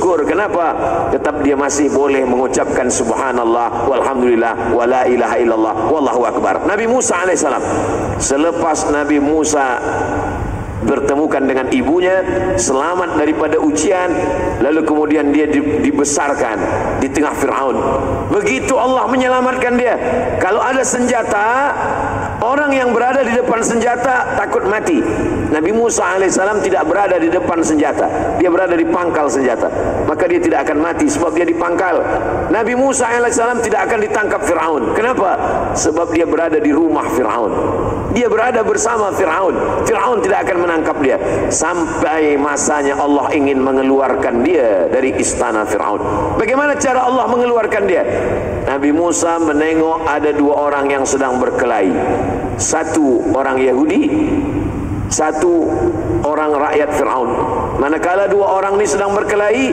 bersyukur. Kenapa? Tetap dia masih boleh mengucapkan subhanallah, walhamdulillah, wala ilaha illallah, wallahu akbar. Nabi Musa alaihissalam, selepas Nabi Musa bertemukan dengan ibunya, selamat daripada ujian, lalu kemudian dia dibesarkan di tengah Fir'aun. Begitu Allah menyelamatkan dia. Kalau ada senjata, orang yang berada di depan senjata takut mati. Nabi Musa alaihissalam tidak berada di depan senjata, dia berada di pangkal senjata, maka dia tidak akan mati sebab dia di pangkal. Nabi Musa alaihissalam tidak akan ditangkap Fir'aun. Kenapa? Sebab dia berada di rumah Fir'aun, dia berada bersama Fir'aun. Fir'aun tidak akan menangkap dia sampai masanya Allah ingin mengeluarkan dia dari istana Fir'aun. Bagaimana cara Allah mengeluarkan dia? Nabi Musa menengok ada dua orang yang sedang berkelahi, satu orang Yahudi, satu orang rakyat Fir'aun. Manakala dua orang ini sedang berkelahi,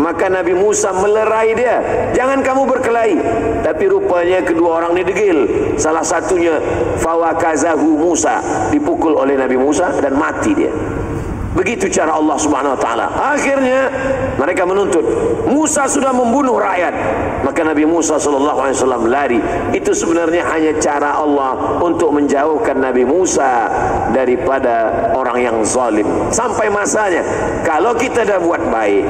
maka Nabi Musa melerai dia, jangan kamu berkelahi. Tapi rupanya kedua orang ini degil. Salah satunya fawakazahu Musa, dipukul oleh Nabi Musa dan mati dia. Begitu cara Allah Subhanahu wa taala. Akhirnya mereka menuntut, Musa sudah membunuh rakyat. Maka Nabi Musa sallallahu alaihi wasallam lari. Itu sebenarnya hanya cara Allah untuk menjauhkan Nabi Musa daripada orang yang zalim. Sampai masanya, kalau kita dah buat baik,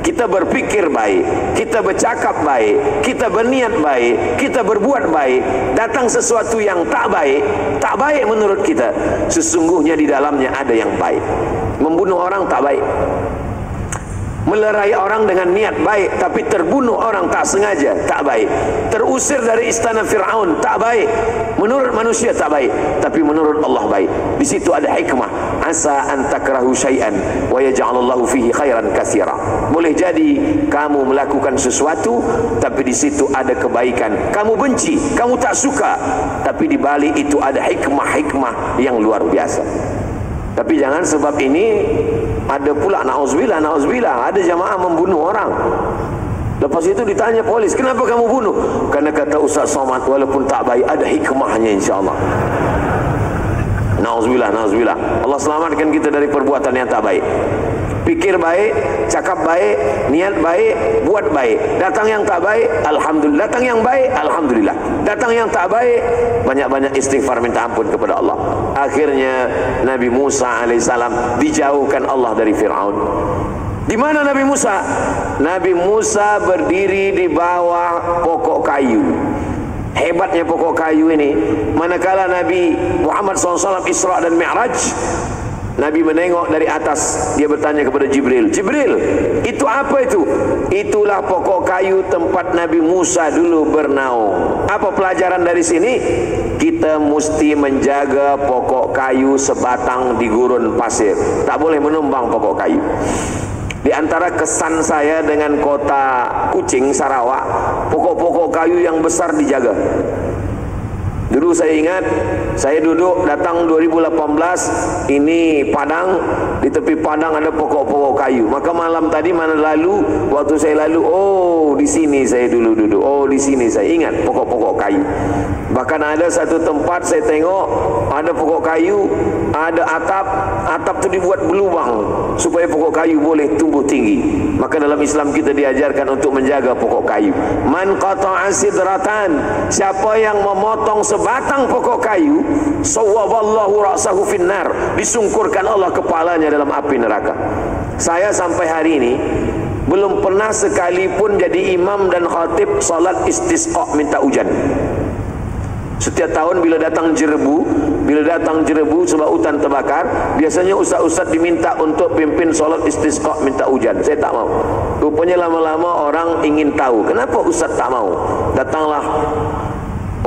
kita berpikir baik, kita bercakap baik, kita berniat baik, kita berbuat baik, datang sesuatu yang tak baik menurut kita, sesungguhnya di dalamnya ada yang baik. Membunuh orang tak baik, melerai orang dengan niat baik tapi terbunuh orang tak sengaja tak baik, terusir dari istana Fir'aun tak baik, menurut manusia tak baik, tapi menurut Allah baik. Di situ ada hikmah. Asa an takrahu syai'an wa yaj'alallahu fihi khairan katsira. Boleh jadi kamu melakukan sesuatu tapi di situ ada kebaikan. Kamu benci, kamu tak suka, tapi di balik itu ada hikmah-hikmah yang luar biasa. Tapi jangan sebab ini ada pula na'udzubillah ada jamaah membunuh orang. Lepas itu ditanya polis, kenapa kamu bunuh? Karena kata Ustaz Somad, walaupun tak baik ada hikmahnya insyaAllah. Na'udzubillah. Allah selamatkan kita dari perbuatan yang tak baik. Pikir baik, cakap baik, niat baik, buat baik. Datang yang tak baik, alhamdulillah. Datang yang baik, alhamdulillah. Datang yang tak baik, banyak-banyak istighfar minta ampun kepada Allah. Akhirnya Nabi Musa alaihissalam dijauhkan Allah dari Fir'aun. Di mana Nabi Musa? Nabi Musa berdiri di bawah pokok kayu. Hebatnya pokok kayu ini, manakala Nabi Muhammad SAW Isra dan Mi'raj, Nabi menengok dari atas, dia bertanya kepada Jibril, Jibril, itu apa itu? Itulah pokok kayu tempat Nabi Musa dulu bernaung. Apa pelajaran dari sini? Kita mesti menjaga pokok kayu sebatang di gurun pasir. Tak boleh menumbang pokok kayu. Di antara kesan saya dengan kota Kuching, Sarawak, pokok-pokok kayu yang besar dijaga. Dulu saya ingat, saya duduk datang 2018, ini Padang, di tepi Padang ada pokok-pokok kayu. Maka malam tadi mana lalu, waktu saya lalu, oh di sini saya dulu duduk, oh di sini saya ingat pokok-pokok kayu. Bahkan ada satu tempat saya tengok ada pokok kayu, ada atap tu dibuat berlubang supaya pokok kayu boleh tumbuh tinggi. Maka dalam Islam kita diajarkan untuk menjaga pokok kayu. Man qata'a sidratan, siapa yang memotong sebatang pokok kayu, sawwaballahu ra'sahu finnar, disungkurkan Allah kepalanya dalam api neraka. Saya sampai hari ini belum pernah sekalipun jadi imam dan khatib salat istisqa minta hujan. Setiap tahun bila datang jerebu sebab hutan terbakar, biasanya ustaz-ustaz diminta untuk pimpin solat istisqa minta hujan. Saya tak mau. Rupanya lama-lama orang ingin tahu kenapa ustaz tak mau. Datanglah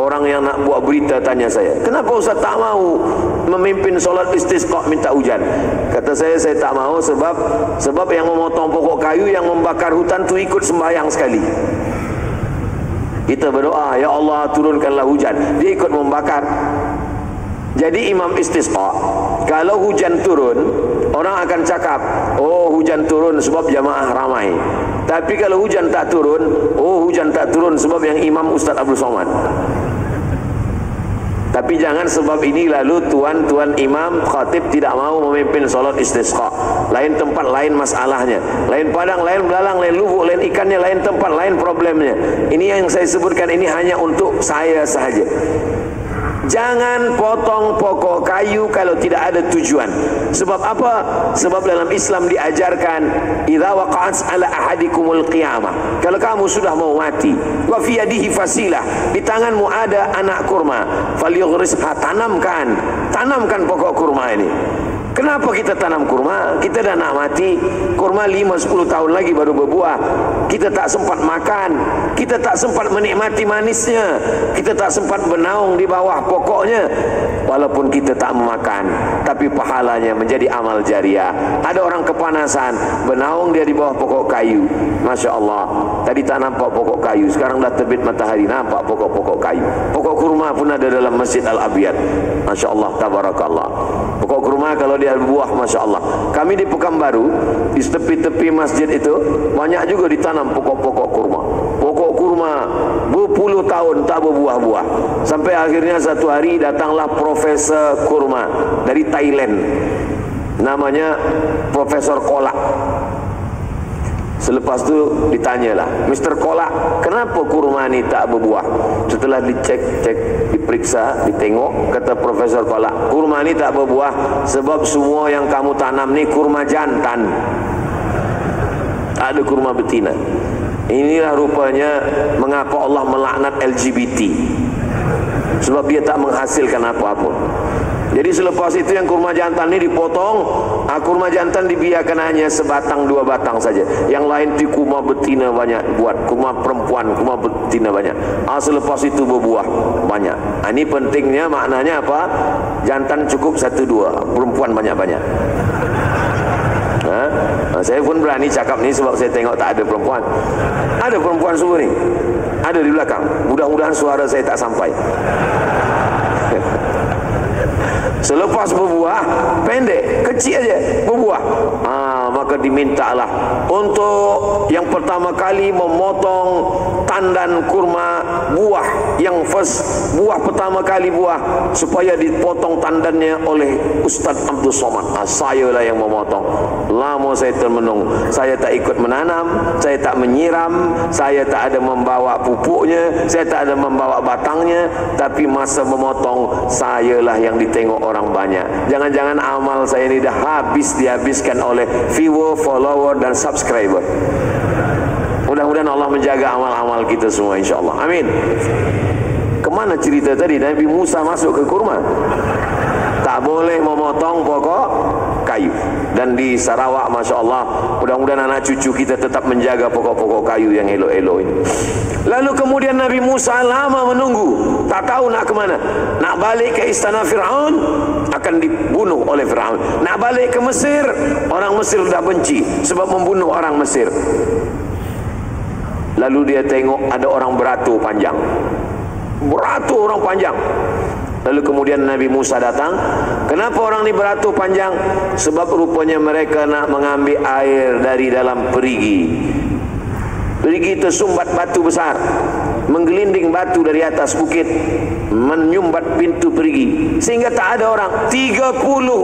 orang yang nak buat berita tanya saya, kenapa ustaz tak mau memimpin solat istisqa minta hujan? Kata saya tak mau sebab yang memotong pokok kayu, yang membakar hutan tu ikut sembahyang sekali. Kita berdoa, ya Allah turunkanlah hujan, dia ikut membakar. Jadi imam istisqa, kalau hujan turun, orang akan cakap, oh hujan turun sebab jamaah ramai. Tapi kalau hujan tak turun, oh hujan tak turun sebab yang imam Ustaz Abdul Somad. Tapi jangan sebab ini lalu tuan imam khatib tidak mau memimpin solat istisqa. Lain tempat, lain masalahnya. Lain padang, lain belalang, lain lubuk, lain ikannya, lain tempat, lain problemnya. Ini yang saya sebutkan ini hanya untuk saya sahaja. Jangan potong pokok kayu kalau tidak ada tujuan. Sebab apa? Sebab dalam Islam diajarkan, idza waqa'at ala ahadikumul qiyamah. Kalau kamu sudah mau mati, wa fi yadihi fasilah, di tanganmu ada anak kurma, falyughrisha, tanamkan pokok kurma ini. Kenapa kita tanam kurma? Kita dah nak mati, kurma 5-10 tahun lagi baru berbuah. Kita tak sempat makan, kita tak sempat menikmati manisnya, kita tak sempat bernaung di bawah pokoknya. Walaupun kita tak memakan, tapi pahalanya menjadi amal jariah. Ada orang kepanasan, bernaung dia di bawah pokok kayu. Masya Allah, tadi tak nampak pokok kayu, sekarang dah terbit matahari, nampak pokok-pokok kayu. Pokok kurma pun ada dalam Masjid Al-Abiyad. Masya Allah, tabarakallah. Pokok kurma kalau dia berbuah, Masya Allah. Kami di Pekanbaru, di tepi-tepi masjid itu banyak juga ditanam pokok-pokok kurma. Pokok kurma berpuluh tahun tak berbuah-buah. Sampai akhirnya satu hari datanglah Profesor Kurma dari Thailand, namanya Profesor Kolak. Selepas tu ditanyalah, Mr. Kolak, kenapa kurma ni tak berbuah? Setelah dicek, diperiksa, ditengok, kata Profesor Kolak, kurma ni tak berbuah sebab semua yang kamu tanam ni kurma jantan, tak ada kurma betina. Inilah rupanya mengapa Allah melaknat LGBT, sebab dia tak menghasilkan apa-apa. Jadi selepas itu yang kurma jantan ini dipotong, kurma jantan dibiarkan hanya sebatang 2 batang saja. Yang lain di kurma betina banyak buat, kurma perempuan, kurma betina banyak. Selepas itu berbuah banyak. Ini pentingnya, maknanya apa? Jantan cukup 1-2, perempuan banyak-banyak. Saya pun berani cakap ni sebab saya tengok tak ada perempuan. Ada perempuan semua ni, ada di belakang. Mudah-mudahan suara saya tak sampai. Selepas berbuah, pendek, kecil aja berbuah, maka dimintalah untuk yang pertama kali memotong tandan kurma, buah yang first, buah pertama kali buah, supaya dipotong tandannya oleh Ustaz Abdul Somad. Saya lah yang memotong. Lama saya termenung, saya tak ikut menanam, saya tak menyiram, saya tak ada membawa pupuknya, saya tak ada membawa batangnya, tapi masa memotong, saya lah yang ditengok orang banyak. Jangan-jangan amal saya ini dah dihabiskan oleh viewer, follower dan subscriber. Mudah-mudahan Allah menjaga amal-amal kita semua, insyaAllah. Amin. Kemana cerita tadi? Nabi Musa masuk ke kurma, tak boleh memotong pokok kayu. Dan di Sarawak, Masya Allah, mudah-mudahan anak cucu kita tetap menjaga pokok-pokok kayu yang elok-elok ini. Lalu kemudian Nabi Musa lama menunggu, tak tahu nak ke mana. Nak balik ke istana Fir'aun, akan dibunuh oleh Fir'aun. Nak balik ke Mesir, orang Mesir dah benci sebab membunuh orang Mesir. Lalu dia tengok ada orang beratur panjang, beratur orang panjang. Lalu kemudian Nabi Musa datang. Kenapa orang ni beratur panjang? Sebab rupanya mereka nak mengambil air dari dalam perigi. Perigi tersumbat batu besar, menggelinding batu dari atas bukit, menyumbat pintu perigi, sehingga tak ada orang. 30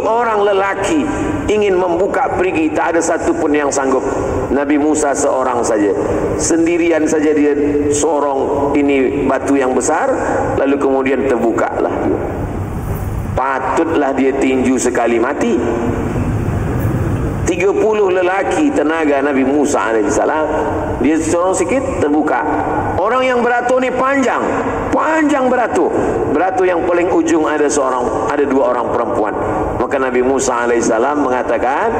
orang lelaki ingin membuka perigi, tak ada satu pun yang sanggup. Nabi Musa seorang saja, sendirian saja dia sorong ini batu yang besar. Lalu kemudian terbukalah dia. Patutlah dia tinju sekali mati. 30 lelaki tenaga Nabi Musa AS, dia sorong sikit terbuka. Orang yang beratur ni panjang beratur yang paling ujung ada 2 orang perempuan. Maka Nabi Musa AS mengatakan,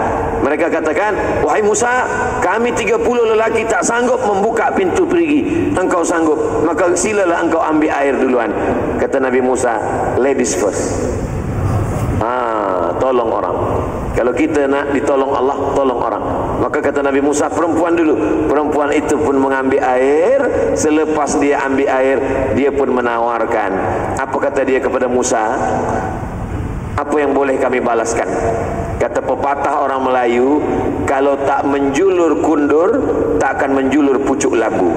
mereka katakan, wahai Musa, kami 30 lelaki tak sanggup membuka pintu perigi, engkau sanggup, maka silalah engkau ambil air duluan. Kata Nabi Musa, ladies first. Tolong orang. Kalau kita nak ditolong Allah, tolong orang. Maka kata Nabi Musa, perempuan dulu. Perempuan itu pun mengambil air. Selepas dia ambil air, dia pun menawarkan. Apa kata dia kepada Musa? Apa yang boleh kami balaskan? Kata pepatah orang Melayu, kalau tak menjulur kundur, tak akan menjulur pucuk labu.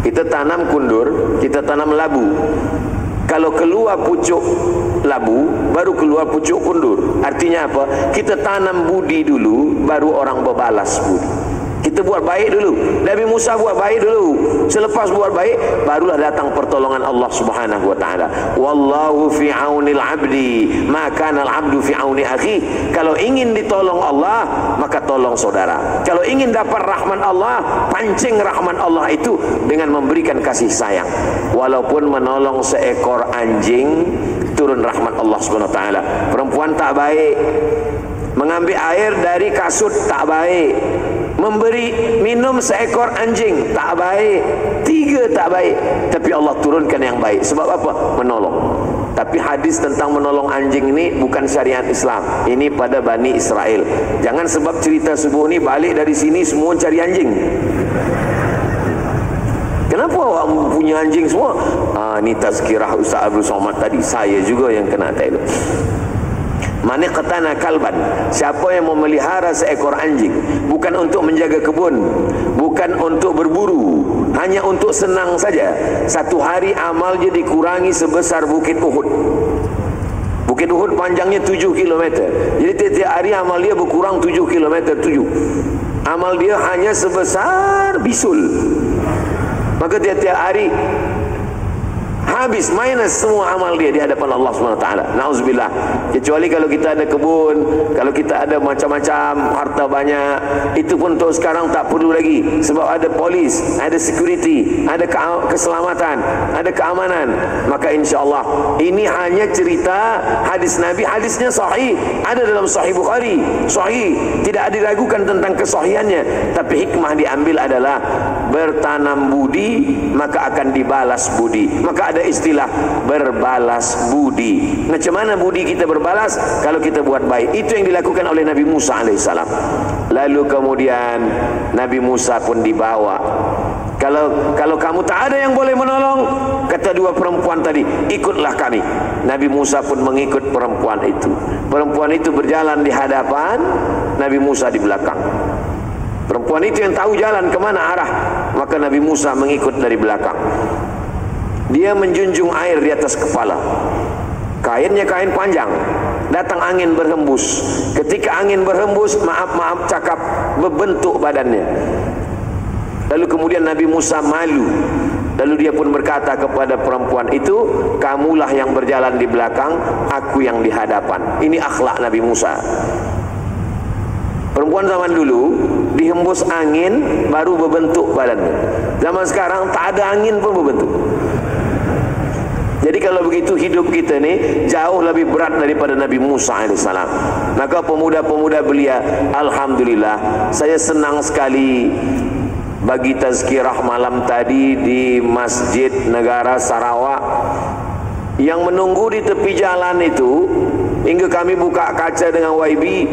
Kita tanam kundur, kita tanam labu. Kalau keluar pucuk labu, baru keluar pucuk kundur. Artinya apa? Kita tanam budi dulu, baru orang berbalas budi. Kita buat baik dulu. Nabi Musa buat baik dulu. Selepas buat baik, barulah datang pertolongan Allah Subhanahu wa taala. Wallahu fi aunil 'abdi, ma kana al-'abdu fi auni akhi. Kalau ingin ditolong Allah, maka tolong saudara. Kalau ingin dapat rahmat Allah, pancing rahmat Allah itu dengan memberikan kasih sayang. Walaupun menolong seekor anjing, turun rahmat Allah Subhanahu wa taala. Perempuan tak baik, mengambil air dari kasut tak baik, memberi minum seekor anjing tak baik, 3 tak baik, tapi Allah turunkan yang baik. Sebab apa? Menolong. Tapi hadis tentang menolong anjing ini bukan syariat Islam. Ini pada Bani Israel. Jangan sebab cerita subuh ini balik dari sini semua cari anjing. Kenapa awak punya anjing semua? Ini tazkirah Ustaz Abdul Somad tadi. Saya juga yang kena tahu. Man qatana kalban, siapa yang memelihara seekor anjing, bukan untuk menjaga kebun, bukan untuk berburu, hanya untuk senang saja, satu hari amal dia dikurangi sebesar Bukit Uhud. Bukit Uhud panjangnya 7 km. Jadi tiap hari amal dia berkurang 7 km 7. Amal dia hanya sebesar bisul. Maka tiap-tiap hari habis, minus semua amal dia di hadapan Allah SWT. Na'udzubillah. Kecuali kalau kita ada kebun, kalau kita ada macam-macam harta banyak, itu pun untuk sekarang tak perlu lagi. Sebab ada polis, ada security, ada keselamatan, ada keamanan. Maka insyaAllah ini hanya cerita hadis Nabi. Hadisnya sahih, ada dalam Sahih Bukhari, sahih, tidak diragukan tentang kesahihannya. Tapi hikmah diambil adalah bertanam budi, maka akan dibalas budi. Maka ada istilah berbalas budi. Macam mana budi kita berbalas? Kalau kita buat baik. Itu yang dilakukan oleh Nabi Musa alaihissalam. Lalu kemudian Nabi Musa pun dibawa. Kalau kamu tak ada yang boleh menolong, kata 2 perempuan tadi, ikutlah kami. Nabi Musa pun mengikut perempuan itu. Perempuan itu berjalan di hadapan, Nabi Musa di belakang. Perempuan itu yang tahu jalan kemana arah, maka Nabi Musa mengikut dari belakang. Dia menjunjung air di atas kepala. Kainnya kain panjang. Datang angin berhembus. Ketika angin berhembus, maaf cakap, berbentuk badannya. Lalu kemudian Nabi Musa malu. Lalu dia pun berkata kepada perempuan itu, kamulah yang berjalan di belakang, aku yang di hadapan. Ini akhlak Nabi Musa. Perempuan zaman dulu dihembus angin baru berbentuk badannya. Zaman sekarang tak ada angin pun berbentuk. Jadi kalau begitu hidup kita ni jauh lebih berat daripada Nabi Musa AS. Maka pemuda-pemuda belia, alhamdulillah, saya senang sekali bagi tazkirah malam tadi di Masjid Negara Sarawak. Yang menunggu di tepi jalan itu, hingga kami buka kaca dengan YB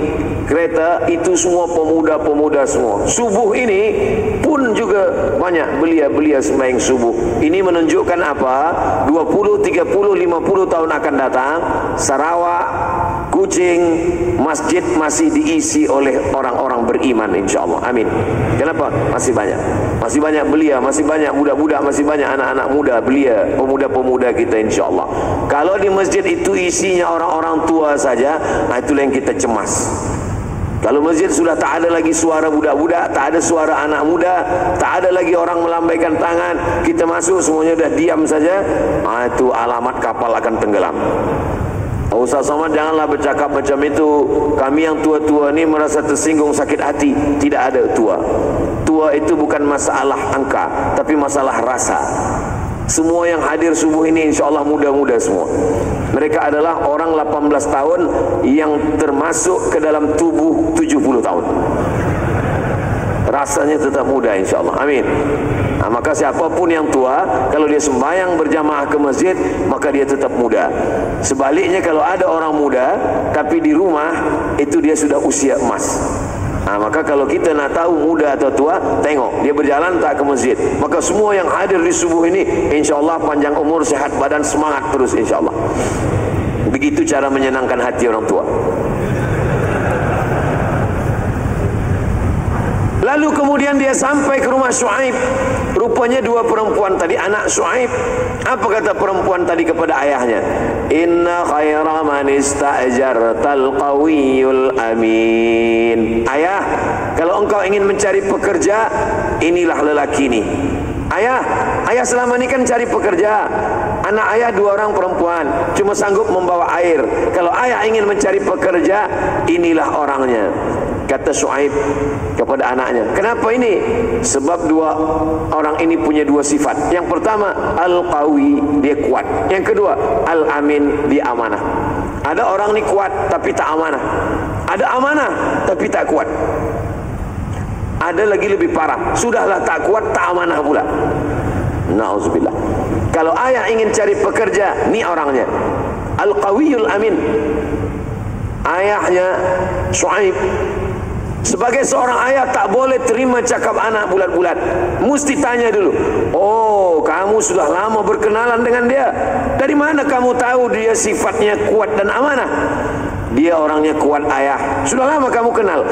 kereta, itu semua pemuda-pemuda semua. Subuh ini pun juga banyak belia-belia sembahyang subuh. Ini menunjukkan apa? 20, 30, 50 tahun akan datang, Sarawak, Kuching, masjid masih diisi oleh orang-orang beriman, insyaAllah. Amin. Kenapa? Masih banyak belia, masih banyak budak-budak, masih banyak anak-anak muda belia, pemuda-pemuda kita, insyaAllah. Kalau di masjid itu isinya orang-orang tua saja, nah itulah yang kita cemas. Kalau masjid sudah tak ada lagi suara budak-budak, tak ada suara anak muda, tak ada lagi orang melambaikan tangan, kita masuk semuanya dah diam saja, nah itu alamat kapal akan tenggelam. Ustaz Somad, janganlah bercakap macam itu. Kami yang tua-tua ni merasa tersinggung, sakit hati. Tidak ada tua. Tua itu bukan masalah angka, tapi masalah rasa. Semua yang hadir subuh ini insyaAllah muda-muda semua. Mereka adalah orang 18 tahun yang termasuk ke dalam tubuh 70 tahun. Rasanya tetap muda, insyaAllah. Amin. Nah, maka siapapun yang tua, kalau dia sembahyang berjamaah ke masjid, maka dia tetap muda. Sebaliknya kalau ada orang muda tapi di rumah, itu dia sudah usia emas. Nah, maka kalau kita nak tahu muda atau tua, tengok dia berjalan tak ke masjid. Maka semua yang hadir di subuh ini, insyaAllah panjang umur, sehat badan, semangat terus, insyaAllah. Begitu cara menyenangkan hati orang tua. Lalu kemudian dia sampai ke rumah Syuaib. Rupanya dua perempuan tadi anak Syuaib. Apa kata perempuan tadi kepada ayahnya? Inna khaira man ista'jartal qawiyul amin. Ayah, kalau engkau ingin mencari pekerja, inilah lelaki ini. Ayah selama ini kan cari pekerja. Anak ayah dua orang perempuan, cuma sanggup membawa air. Kalau ayah ingin mencari pekerja, inilah orangnya. Kata Syuaib kepada anaknya, kenapa ini? Sebab dua orang ini punya dua sifat. Yang pertama, al-qawi, dia kuat. Yang kedua, al-amin, dia amanah. Ada orang ini kuat tapi tak amanah. Ada amanah tapi tak kuat. Ada lagi lebih parah, sudahlah tak kuat, tak amanah pula. Na'udzubillah. Kalau ayah ingin cari pekerja, ni orangnya, al-qawiyul amin. Ayahnya Syuaib sebagai seorang ayah tak boleh terima cakap anak bulat-bulat. Mesti tanya dulu. Oh, kamu sudah lama berkenalan dengan dia. Dari mana kamu tahu dia sifatnya kuat dan amanah? Dia orangnya kuat ayah. Sudah lama kamu kenal?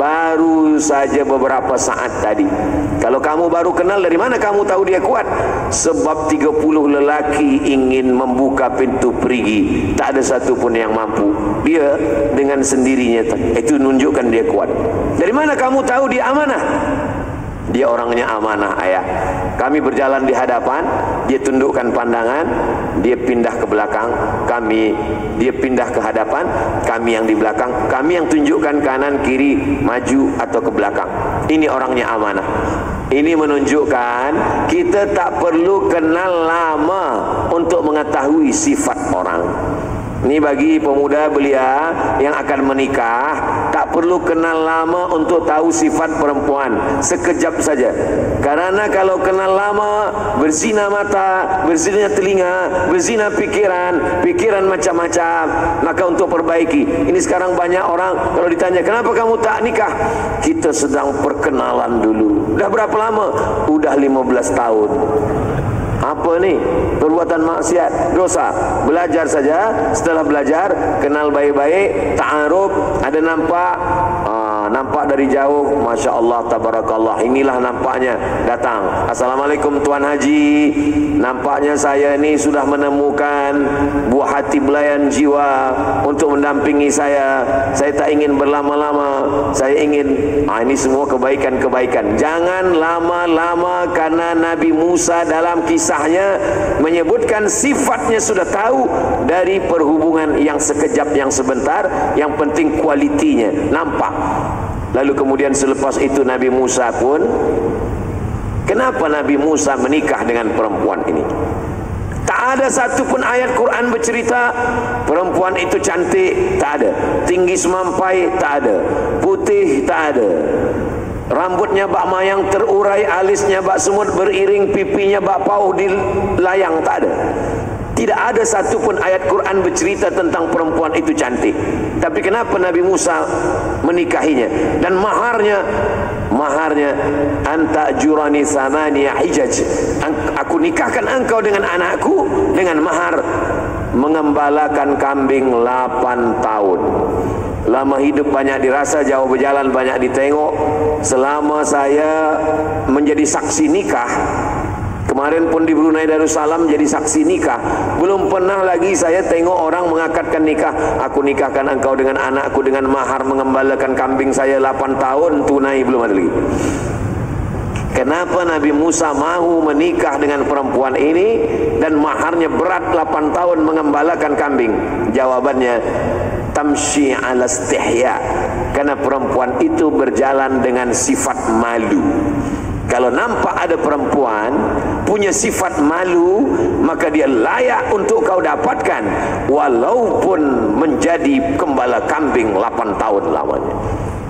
Baru saja beberapa saat tadi. Kalau kamu baru kenal, dari mana kamu tahu dia kuat? Sebab 30 lelaki ingin membuka pintu perigi, tak ada satu pun yang mampu. Dia dengan sendirinya, itu menunjukkan dia kuat. Dari mana kamu tahu dia amanah? Dia orangnya amanah ayah. Kami berjalan di hadapan, dia tundukkan pandangan, dia pindah ke belakang, dia pindah ke hadapan, kami yang di belakang, kami yang tunjukkan kanan kiri, maju atau ke belakang. Ini orangnya amanah. Ini menunjukkan kita tak perlu kenal lama untuk mengetahui sifat orang. Ini bagi pemuda belia yang akan menikah, tak perlu kenal lama untuk tahu sifat perempuan. Sekejap saja. Karena kalau kenal lama, berzina mata, berzina telinga, berzina pikiran macam-macam. Maka untuk perbaiki. Ini sekarang banyak orang kalau ditanya, kenapa kamu tak nikah? Kita sedang perkenalan dulu. Dah berapa lama? Udah 15 tahun. Apa ni? Perbuatan maksiat, dosa. Belajar saja. Setelah belajar, kenal baik-baik, ta'aruf, ada nampak dari jauh, Masya Allah, Tabarakallah, inilah nampaknya, datang, Assalamualaikum Tuan Haji, nampaknya saya ini sudah menemukan buah hati belayan jiwa untuk mendampingi saya tak ingin berlama-lama, saya ingin, ini semua kebaikan-kebaikan. Jangan lama-lama, karena Nabi Musa dalam kisahnya menyebutkan sifatnya sudah tahu dari perhubungan yang sekejap, yang sebentar, yang penting kualitinya, nampak. Lalu kemudian selepas itu Nabi Musa pun, kenapa Nabi Musa menikah dengan perempuan ini? Tak ada satu pun ayat Quran bercerita perempuan itu cantik, tak ada. Tinggi semampai, tak ada. Putih, tak ada. Rambutnya bak mayang terurai, alisnya bak semut beriring, pipinya bak pauh di layang, tak ada. Tidak ada satu pun ayat Quran bercerita tentang perempuan itu cantik. Tapi kenapa Nabi Musa menikahinya? Dan maharnya anta jurani samaniya hijaj. Aku nikahkan engkau dengan anakku dengan mahar mengembalakan kambing 8 tahun. Lama hidup banyak dirasa, jauh berjalan banyak ditengok. Selama saya menjadi saksi nikah, kemarin pun di Brunei Darussalam jadi saksi nikah, belum pernah lagi saya tengok orang mengakadkan nikah. Aku nikahkan engkau dengan anakku dengan mahar mengembalakan kambing saya 8 tahun tunai, belum ada lagi. Kenapa Nabi Musa mahu menikah dengan perempuan ini dan maharnya berat 8 tahun mengembalakan kambing? Jawabannya, tamshi ala istihya. Karena perempuan itu berjalan dengan sifat malu. Kalau nampak ada perempuan punya sifat malu, maka dia layak untuk kau dapatkan, walaupun menjadi gembala kambing 8 tahun lamanya.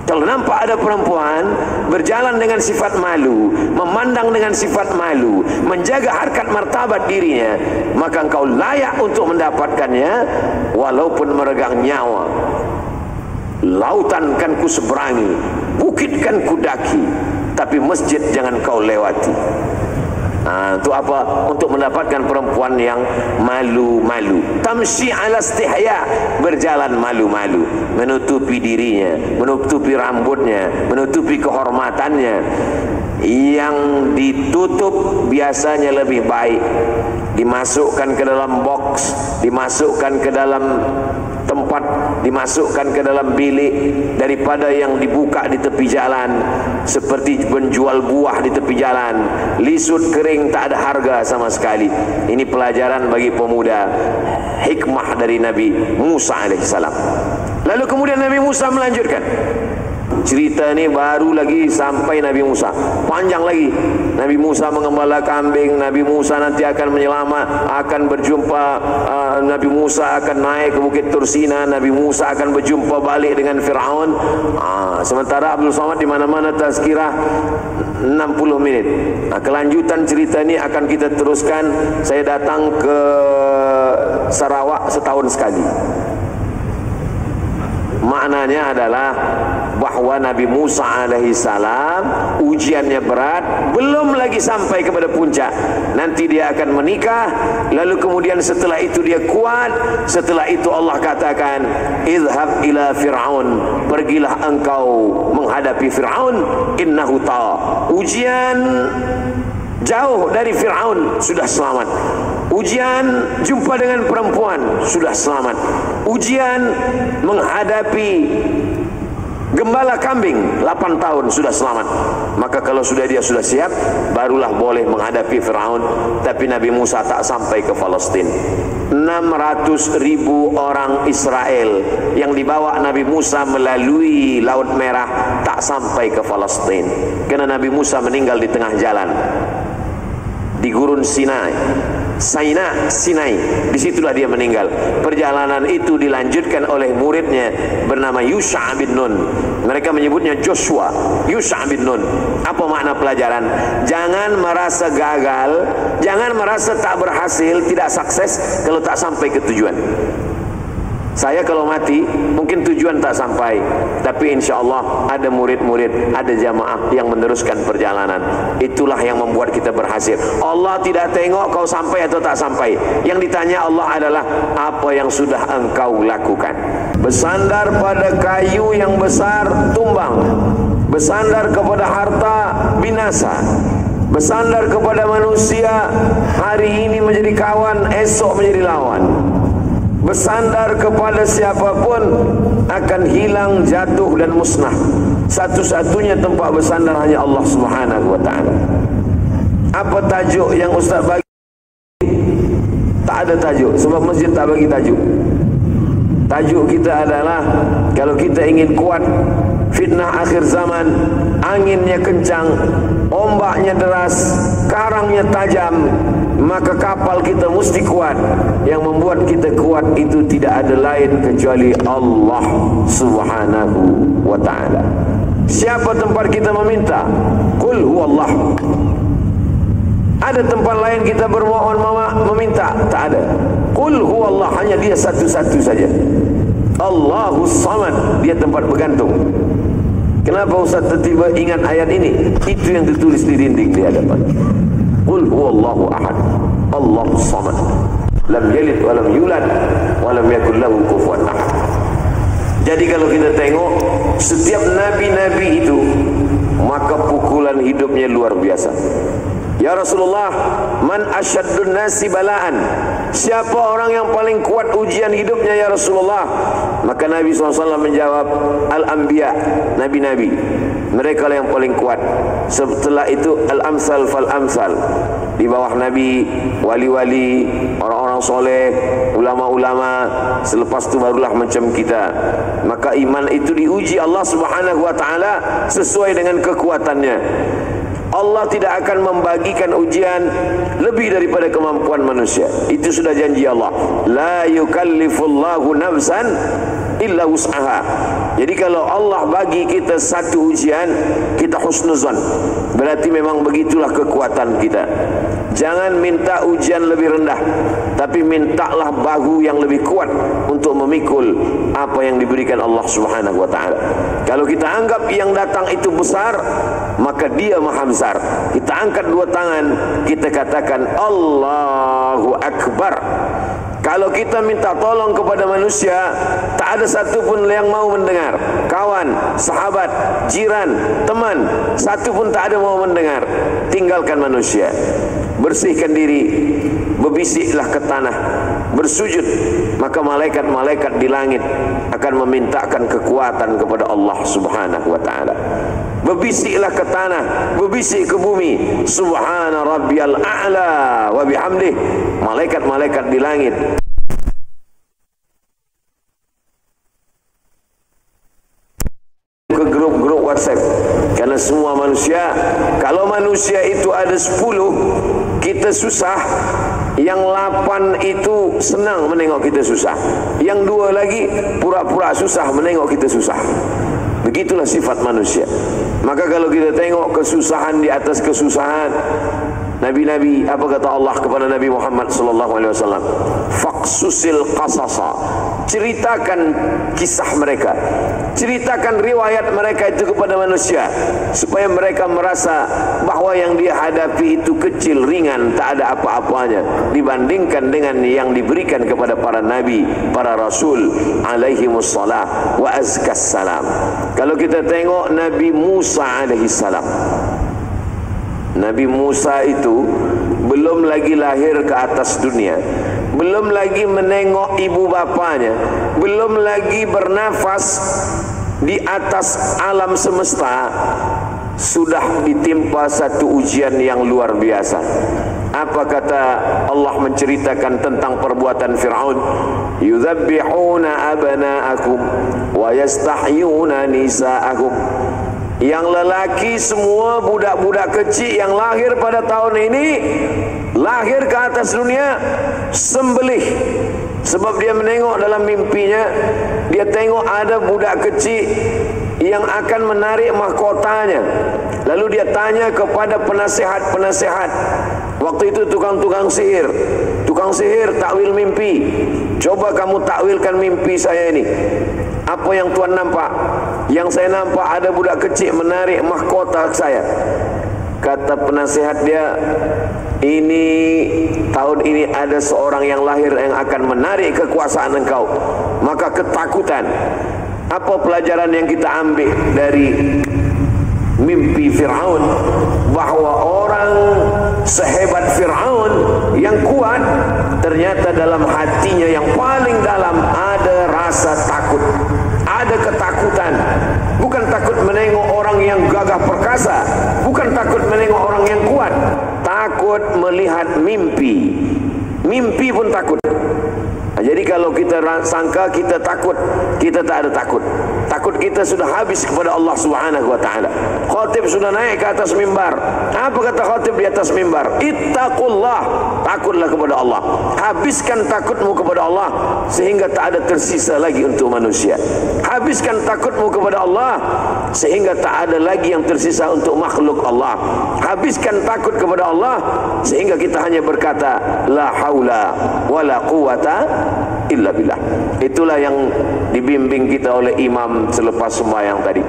Kalau nampak ada perempuan berjalan dengan sifat malu, memandang dengan sifat malu, menjaga harkat martabat dirinya, maka engkau layak untuk mendapatkannya, walaupun meregang nyawa. Lautan kan ku seberangi, bukit kan ku daki, tapi masjid jangan kau lewati. Untuk apa? Untuk mendapatkan perempuan yang malu-malu. Tamshi ala istihya, berjalan malu-malu, menutupi dirinya, menutupi rambutnya, menutupi kehormatannya. Yang ditutup biasanya lebih baik, dimasukkan ke dalam box, dimasukkan ke dalam tempat, dimasukkan ke dalam bilik, daripada yang dibuka di tepi jalan seperti penjual buah di tepi jalan, lisut kering, tak ada harga sama sekali. Ini pelajaran bagi pemuda, hikmah dari Nabi Musa alaihissalam. Lalu kemudian Nabi Musa melanjutkan cerita ini, baru lagi sampai Nabi Musa, panjang lagi. Nabi Musa mengembala kambing, Nabi Musa nanti akan menyelamat, akan berjumpa, Nabi Musa akan naik ke Bukit Tursina, Nabi Musa akan berjumpa balik dengan Fir'aun. Sementara Abdul Somad di mana-mana tazkirah 60 menit. Kelanjutan cerita ini akan kita teruskan. Saya datang ke Sarawak setahun sekali. Maknanya adalah bahwa Nabi Musa alaihissalam ujiannya berat, belum lagi sampai kepada puncak. Nanti dia akan menikah, lalu kemudian setelah itu dia kuat. Setelah itu Allah katakan, idhab ila Fir'aun, pergilah engkau menghadapi Fir'aun, innahu ta. Ujian jauh dari Fir'aun sudah selamat. Ujian jumpa dengan perempuan sudah selamat. Ujian menghadapi gembala kambing 8 tahun sudah selamat. Maka kalau dia sudah siap, barulah boleh menghadapi Fir'aun. Tapi Nabi Musa tak sampai ke Palestina. 600.000 orang Israel yang dibawa Nabi Musa melalui Laut Merah tak sampai ke Palestina, karena Nabi Musa meninggal di tengah jalan di gurun Sinai. Disitulah dia meninggal. Perjalanan itu dilanjutkan oleh muridnya bernama Yusha bin Nun. Mereka menyebutnya Joshua, Yusha bin Nun. Apa makna pelajaran? Jangan merasa gagal, jangan merasa tak berhasil, tidak sukses kalau tak sampai ke tujuan. Saya kalau mati mungkin tujuan tak sampai, tapi insya Allah ada murid-murid, ada jamaah yang meneruskan perjalanan. Itulah yang membuat kita berhasil. Allah tidak tengok kau sampai atau tak sampai. Yang ditanya Allah adalah apa yang sudah engkau lakukan. Bersandar pada kayu yang besar tumbang, bersandar kepada harta binasa, bersandar kepada manusia hari ini menjadi kawan, esok menjadi lawan. Bersandar kepada siapapun akan hilang, jatuh dan musnah. Satu-satunya tempat bersandar hanya Allah Subhanahu wa ta'ala. Apa tajuk yang Ustaz bagi? Tak ada tajuk, sebab masjid tak bagi tajuk. Tajuk kita adalah, kalau kita ingin kuat fitnah akhir zaman, anginnya kencang, ombaknya deras, karangnya tajam, maka kapal kita mesti kuat. Yang membuat kita kuat itu tidak ada lain kecuali Allah Subhanahu wa ta'ala. Siapa tempat kita meminta? Qul huwallah. Ada tempat lain kita bermohon meminta? Tak ada. Qul huwallah, hanya dia satu-satu saja. Allahus Samad, dia tempat bergantung. Kenapa Ustaz tiba-tiba ingat ayat ini? Itu yang ditulis di dinding di hadapan. Qul huwallahu ahad, Allahus Samad, lam yalid wa lam yulad wa lam yakul lahu kufuwan ahad. Jadi kalau kita tengok setiap nabi-nabi itu, maka pukulan hidupnya luar biasa. Ya Rasulullah, man asyaddun nasi balaan, siapa orang yang paling kuat ujian hidupnya ya Rasulullah? Maka Nabi SAW menjawab, al-anbiya, nabi-nabi, mereka lah yang paling kuat. Setelah itu al-amsal fal-amsal, di bawah Nabi, wali-wali, orang-orang soleh, ulama-ulama. Selepas itu barulah macam kita. Maka iman itu diuji Allah Subhanahu wa ta'ala sesuai dengan kekuatannya. Allah tidak akan membagikan ujian lebih daripada kemampuan manusia. Itu sudah janji Allah. La yukallifullahu nafsan illa wus'aha. Jadi kalau Allah bagi kita satu ujian, kita husnuzan, berarti memang begitulah kekuatan kita. Jangan minta ujian lebih rendah, tapi mintalah bahu yang lebih kuat untuk memikul apa yang diberikan Allah Subhanahu wa ta'ala. Kalau kita anggap yang datang itu besar, maka dia maha besar. Kita angkat dua tangan, kita katakan Allahu Akbar. Kalau kita minta tolong kepada manusia, tak ada satu pun yang mau mendengar. Kawan, sahabat, jiran, teman, satu pun tak ada mau mendengar. Tinggalkan manusia. Bersihkan diri, berbisiklah ke tanah, bersujud, maka malaikat-malaikat di langit akan memintakan kekuatan kepada Allah Subhanahu wa taala. Berbisiklah ke tanah, berbisik ke bumi, subhana rabbiyal a'la wa bihamdih. Malaikat-malaikat di langit ke grup-grup WhatsApp. Karena semua manusia, kalau manusia itu ada 10, kita susah, yang 8 itu senang menengok kita susah, yang 2 lagi pura-pura susah menengok kita susah. Begitulah sifat manusia. Maka kalau kita tengok kesusahan di atas kesusahan, Nabi-Nabi, apa kata Allah kepada Nabi Muhammad sallallahu alaihi wasallam? Faqsusil qasasa. Ceritakan kisah mereka, ceritakan riwayat mereka itu kepada manusia, supaya mereka merasa bahawa yang dia hadapi itu kecil, ringan, tak ada apa-apanya dibandingkan dengan yang diberikan kepada para nabi, para rasul alaihimus salam wa azkas salam. Kalau kita tengok Nabi Musa alaihi salam, Nabi Musa itu belum lagi lahir ke atas dunia, belum lagi menengok ibu bapanya, belum lagi bernafas di atas alam semesta, sudah ditimpa satu ujian yang luar biasa. Apa kata Allah menceritakan tentang perbuatan Fir'aun? Yudzabbihuna abna'akum wa yastahyuna nisa'akum. Yang lelaki semua, budak-budak kecil yang lahir pada tahun ini, lahir ke atas dunia, sembelih. Sebab dia menengok dalam mimpinya, dia tengok ada budak kecil yang akan menarik mahkotanya. Lalu dia tanya kepada penasihat-penasihat. Waktu itu tukang-tukang sihir, tukang sihir takwil mimpi. Coba kamu takwilkan mimpi saya ini. Apa yang Tuan nampak? Yang saya nampak ada budak kecil menarik mahkota saya. Kata penasihat dia, ini tahun ini ada seorang yang lahir yang akan menarik kekuasaan engkau. Maka ketakutan. Apa pelajaran yang kita ambil dari mimpi Fir'aun? Bahawa orang sehebat Fir'aun yang kuat, ternyata dalam hatinya yang paling dalam ada rasa takut, ada ketakutan. Bukan takut menengok orang yang gagah perkasa, bukan takut menengok orang yang kuat, takut melihat mimpi. Mimpi pun takut. Jadi kalau kita sangka kita takut, kita tak ada takut. Takut kita sudah habis kepada Allah Subhanahu wa taala. Khatib sudah naik ke atas mimbar. Apa kata khatib di atas mimbar? Ittaqullah, takutlah kepada Allah. Habiskan takutmu kepada Allah sehingga tak ada tersisa lagi untuk manusia. Habiskan takutmu kepada Allah sehingga tak ada lagi yang tersisa untuk makhluk Allah. Habiskan takut kepada Allah sehingga kita hanya berkata la haula wala quwata illa billah. Itulah yang dibimbing kita oleh imam selepas sembahyang tadi.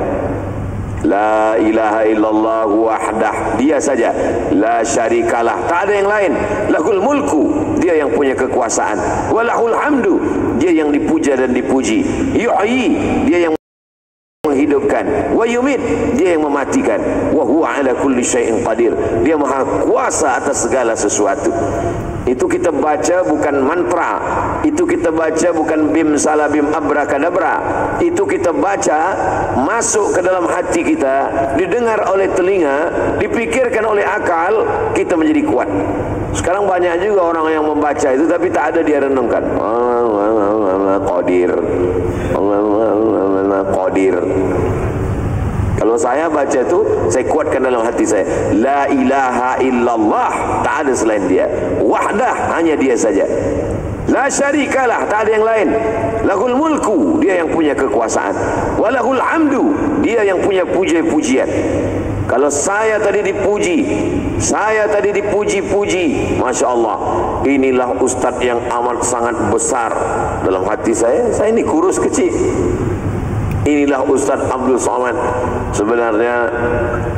La ilaha illallah wahdah, dia saja, la syarikalah, tak ada yang lain. Lahul mulku, dia yang punya kekuasaan. Walahul hamdu, dia yang dipuja dan dipuji. Yuhyi, dia yang menghidupkan. Wa yumit, dia yang mematikan. Wa huwa ala kulli syai'in qadir, dia maha kuasa atas segala sesuatu. Itu kita baca bukan mantra, itu kita baca bukan bim salah bim abrakadabra. Itu kita baca masuk ke dalam hati kita, didengar oleh telinga, dipikirkan oleh akal, kita menjadi kuat. Sekarang banyak juga orang yang membaca itu tapi tak ada dia renungkan. Qadir, Qadir. Kalau saya baca itu, saya kuatkan dalam hati saya, la ilaha illallah, tak ada selain dia. Wahdah, hanya dia saja. La syarikalah, tak ada yang lain. Lahul mulku, dia yang punya kekuasaan. Walahul hamdu, dia yang punya puji-pujian. Kalau saya tadi dipuji, saya tadi dipuji-puji, Masya Allah, inilah ustaz yang amat sangat besar. Dalam hati saya ini kurus kecil. Inilah Ustaz Abdul Somad, Sebenarnya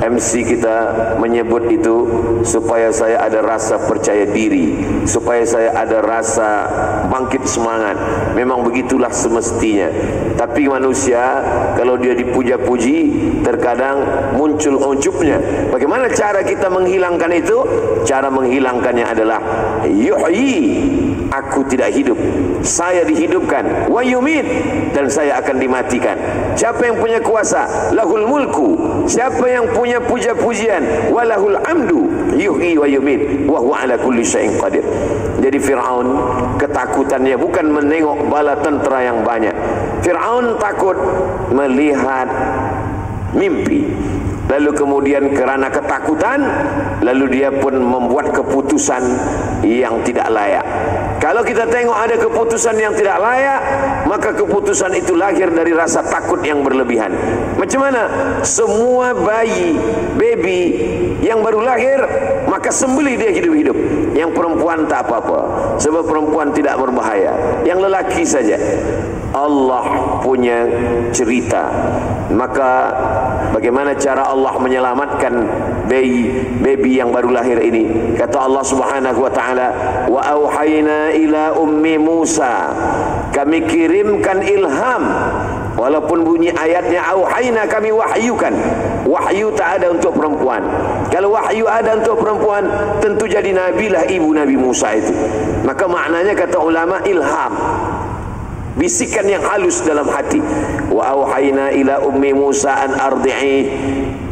MC kita menyebut itu supaya saya ada rasa percaya diri, supaya saya ada rasa bangkit semangat. Memang begitulah semestinya. Tapi manusia kalau dia dipuja-puji terkadang muncul ujubnya. Bagaimana cara kita menghilangkan itu? Cara menghilangkannya adalah yuhyi, aku tidak hidup, saya dihidupkan, wa yumit, dan saya akan dimatikan. Siapa yang punya kuasa? Lahul mulku, siapa yang punya puja-pujian? Walahul amdu, yuhyi wa yumit, wa huwa ala kulli syai'in qadir. Jadi Fir'aun ketakutannya bukan menengok bala tentera yang banyak. Fir'aun takut melihat mimpi. Lalu kemudian kerana ketakutan, lalu dia pun membuat keputusan yang tidak layak. Kalau kita tengok ada keputusan yang tidak layak, maka keputusan itu lahir dari rasa takut yang berlebihan. Macam mana? Semua baby yang baru lahir, maka sembelih dia hidup-hidup. Yang perempuan tak apa-apa, sebab perempuan tidak berbahaya. Yang lelaki saja. Allah punya cerita. Maka bagaimana cara Allah menyelamatkan baby yang baru lahir ini? Kata Allah Subhanahu wa taala, "Wa auhayna ila ummi Musa." Kami kirimkan ilham. Walaupun bunyi ayatnya auhayna, kami wahyukan. Wahyu tak ada untuk perempuan. Kalau wahyu ada untuk perempuan, tentu jadi nabilah ibu Nabi Musa itu. Maka maknanya kata ulama ilham, bisikan yang halus dalam hati. Wa auhayna ila ummi Musa an ardi'i.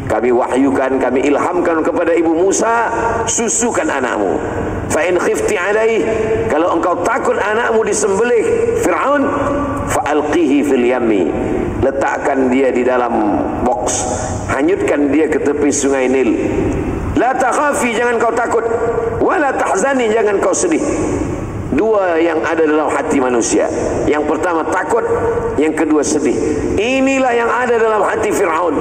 Kami wahyukan, kami ilhamkan kepada ibu Musa, susukan anakmu. Fa in khifti alaih, kalau engkau takut anakmu disembelih Fir'aun, fa alqihi fil yammi, letakkan dia di dalam box, hanyutkan dia ke tepi sungai Nil. La takhafi, jangan kau takut, wala tahzani, jangan kau sedih. Dua yang ada dalam hati manusia. Yang pertama takut, yang kedua sedih. Inilah yang ada dalam hati Fir'aun.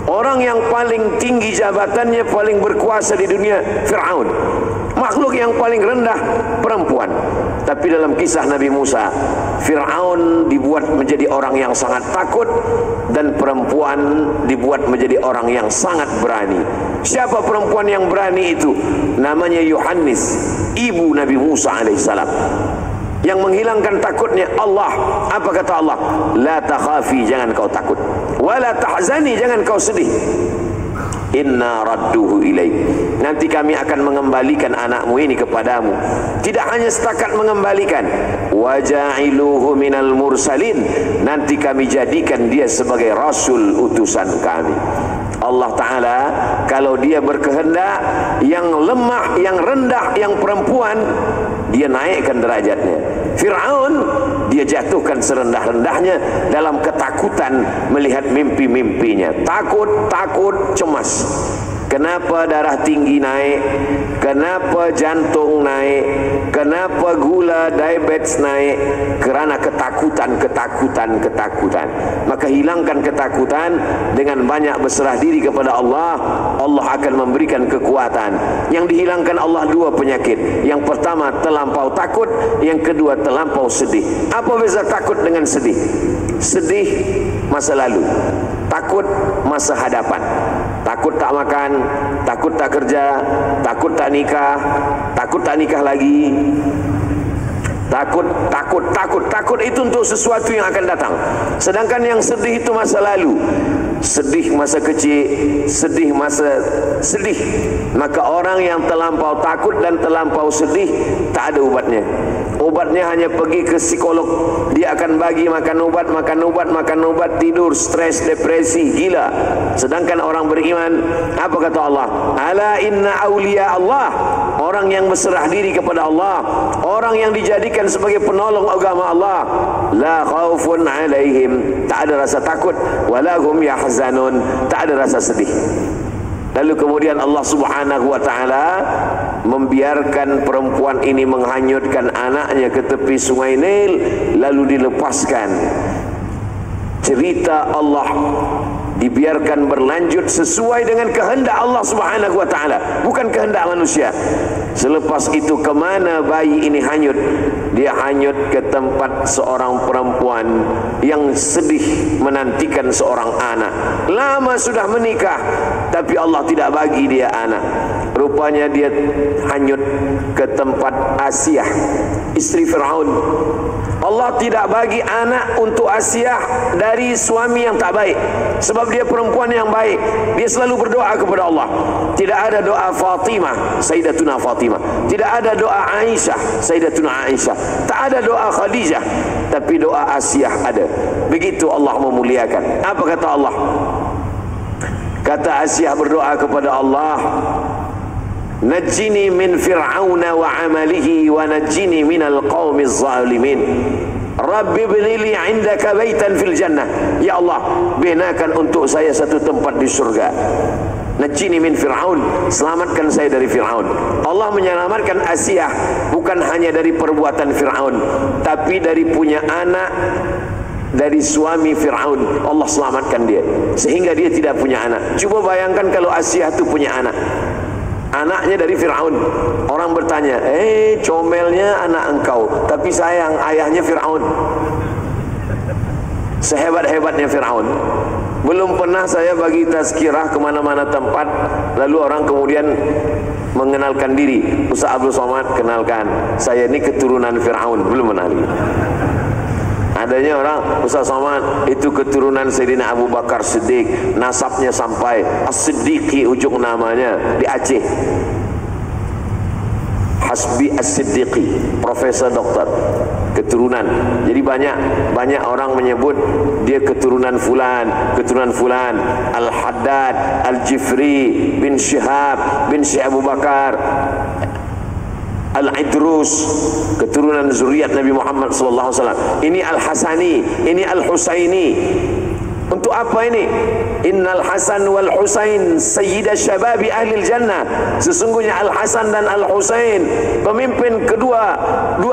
Orang yang paling tinggi jabatannya, paling berkuasa di dunia, Fir'aun. Makhluk yang paling rendah, perempuan. Tapi dalam kisah Nabi Musa, Fir'aun dibuat menjadi orang yang sangat takut, dan perempuan dibuat menjadi orang yang sangat berani. Siapa perempuan yang berani itu? Namanya Yohanes, ibu Nabi Musa alaihissalam, yang menghilangkan takutnya Allah. Apa kata Allah? La takhafi, jangan kau takut, wala tahzani, jangan kau sedih. Inna radduhu ilaik, nanti kami akan mengembalikan anakmu ini kepadamu. Tidak hanya setakat mengembalikan, waja'iluhu minal mursalin, nanti kami jadikan dia sebagai rasul utusan kami. Allah Ta'ala kalau dia berkehendak, yang lemah, yang rendah, yang perempuan, dia naikkan derajatnya. Fir'aun dia jatuhkan serendah-rendahnya dalam ketakutan melihat mimpi-mimpinya. Takut, cemas. Kenapa darah tinggi naik? Kenapa jantung naik? Kenapa gula diabetes naik? Kerana ketakutan. Maka hilangkan ketakutan dengan banyak berserah diri kepada Allah. Allah akan memberikan kekuatan. Yang dihilangkan Allah dua penyakit. Yang pertama terlampau takut, yang kedua terlampau sedih. Apa beza takut dengan sedih? Sedih masa lalu, takut masa hadapan. Takut tak makan, takut tak kerja, takut tak nikah lagi. Takut itu untuk sesuatu yang akan datang. Sedangkan yang sedih itu masa lalu. Sedih masa kecil, sedih. Maka orang yang terlampau takut dan terlampau sedih tak ada obatnya. Obatnya hanya pergi ke psikolog. Dia akan bagi makan obat, tidur, stres, depresi, gila. Sedangkan orang beriman, apa kata Allah? Ala inna awliya Allah, orang yang berserah diri kepada Allah, orang yang dijadikan sebagai penolong agama Allah, la khaufun alaihim, tak ada rasa takut, walahum yahzanun, tak ada rasa sedih. Lalu kemudian Allah Subhanahu wa ta'ala membiarkan perempuan ini menghanyutkan anaknya ke tepi sungai Nil, lalu dilepaskan. Cerita Allah dibiarkan berlanjut sesuai dengan kehendak Allah Subhanahu wa ta'ala, bukan kehendak manusia. Selepas itu kemana bayi ini hanyut? Dia hanyut ke tempat seorang perempuan yang sedih menantikan seorang anak. Lama sudah menikah, tapi Allah tidak bagi dia anak. Rupanya dia hanyut ke tempat Asiyah, istri Fir'aun. Allah tidak bagi anak untuk Asiyah dari suami yang tak baik, sebab dia perempuan yang baik. Dia selalu berdoa kepada Allah. Tidak ada doa Fatimah, Sayyidatuna Fatimah. Tidak ada doa Aisyah, Sayyidatuna Aisyah. Tak ada doa Khadijah, tapi doa Asiyah ada. Begitu Allah memuliakan. Apa kata Allah? Kata Asiyah berdoa kepada Allah, najjini min fir'auna wa amalihi wa najjini minal qaumiz zalimin. Rabbi bnili indaka baitan fil jannah. Ya Allah, binakan untuk saya satu tempat di surga. Najjini min fir'aun, selamatkan saya dari Fir'aun. Allah menyelamatkan Asiyah bukan hanya dari perbuatan Fir'aun, tapi dari punya anak dari suami Fir'aun. Allah selamatkan dia sehingga dia tidak punya anak. Coba bayangkan kalau Asiyah itu punya anak, anaknya dari Fir'aun. Orang bertanya, comelnya anak engkau, tapi sayang ayahnya Fir'aun. Sehebat-hebatnya Fir'aun, belum pernah saya bagi tazkirah kemana-mana tempat, lalu orang kemudian mengenalkan diri. Ustaz Abdul Somad, kenalkan, saya ini keturunan Fir'aun. Belum pernah. Adanya orang, Ustaz Somad itu keturunan Sayyidina Abu Bakar Siddiq, nasabnya sampai As-Siddiqi ujung namanya di Aceh. Hasbi As-Siddiqi, profesor doktor, keturunan. Jadi banyak orang menyebut dia keturunan fulan, Al-Haddad, Al-Jifri bin Syihab bin Syekh Abu Bakar, Al-Idrus, keturunan zuriat Nabi Muhammad SAW. Ini Al-Hasani, ini Al-Husaini. Untuk apa ini? Innal Hasan wal Husain sayyida syababi ahli jannah. Sesungguhnya Al-Hasan dan Al-Husain pemimpin dua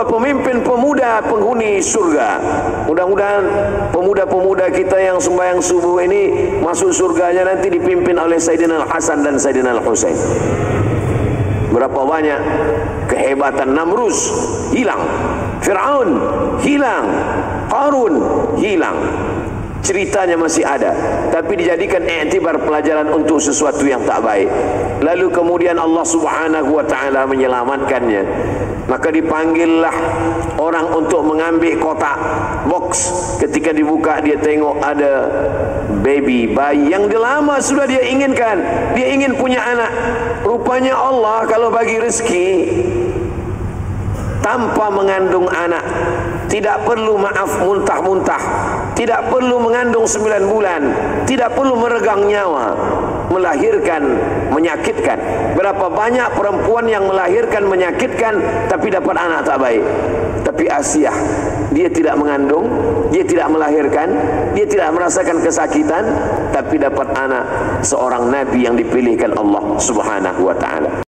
pemimpin pemuda penghuni surga. Mudah-mudahan pemuda-pemuda kita yang sembahyang subuh ini masuk surganya nanti dipimpin oleh Sayyidina Al-Hasan dan Sayyidina Al-Husain. Berapa banyak kehebatan Namrus hilang, Fir'aun hilang, Qarun hilang. Ceritanya masih ada, tapi dijadikan iktibar pelajaran untuk sesuatu yang tak baik. Lalu kemudian Allah Subhanahu wa ta'ala menyelamatkannya. Maka dipanggillah orang untuk mengambil kotak box. Ketika dibuka, dia tengok ada bayi yang lama sudah dia inginkan. Dia ingin punya anak. Rupanya Allah kalau bagi rezeki tanpa mengandung anak, tidak perlu muntah-muntah, tidak perlu mengandung 9 bulan, tidak perlu meregang nyawa, melahirkan menyakitkan. Berapa banyak perempuan yang melahirkan menyakitkan tapi dapat anak tak baik. Tapi Asiyah, dia tidak mengandung, dia tidak melahirkan, dia tidak merasakan kesakitan, tapi dapat anak seorang nabi yang dipilihkan Allah Subhanahu wa ta'ala.